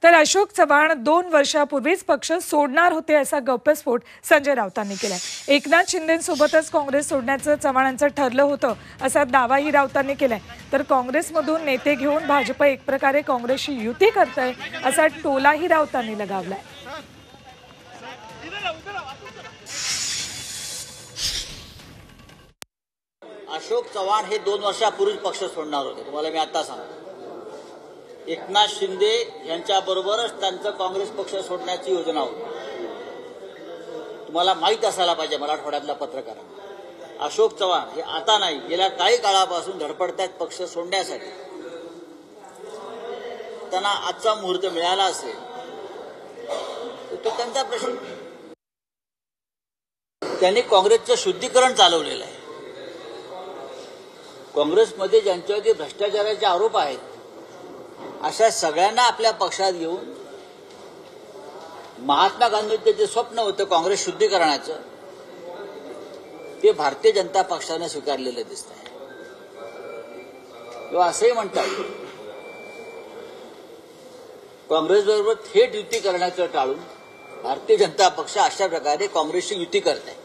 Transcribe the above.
तर अशोक चव्हाण 2 वर्षापूर्वीच पक्ष सोडणार होते असा गौप्यस्फोट संजय राऊतांनी केलाय। एकनाथ शिंदेसोबतच काँग्रेस सोडण्याचं चव्हाणांचं ठरलं होतं असा दावाही राऊतांनी केलाय। तर काँग्रेसमधून नेते घेऊन भाजप एक प्रकारे काँग्रेसशी युती करतंय असा टोलाही राऊतांनी लगावलाय। अशोक चव्हाण हे 2 वर्षापूर्वी पक्ष सोडणार होते, तुम्हाला मी आता सांगतो। एकनाथ शिंदे यांच्याबरोबरच त्यांचं काँग्रेस पक्ष सोडण्याची योजना होती। तुम्हाला माहीत असायला पाहिजे मराठवाड्यातल्या पत्रकारांना, अशोक चव्हाण हे आता नाही, गेल्या काही काळापासून धडपडतात पक्ष सोडण्यासाठी। त्यांना आजचा मुहूर्त मिळाला असेल तर तो त्यांचा प्रश्न। त्यांनी काँग्रेसचं शुद्धीकरण चालवलेलं आहे। काँग्रेसमध्ये ज्यांच्यावरती भ्रष्टाचाराचे आरोप आहेत अशा सगळ्यांना आपल्या पक्षात घेऊन महात्मा गांधींचं जे स्वप्न होतं काँग्रेस शुद्धीकरणाचं ते भारतीय जनता पक्षाने स्वीकारलेलं दिसतंय। किंवा असंही म्हणतात काँग्रेसबरोबर थेट युती करण्याचं टाळून भारतीय जनता पक्ष अशा प्रकारे काँग्रेसशी युती करत आहे।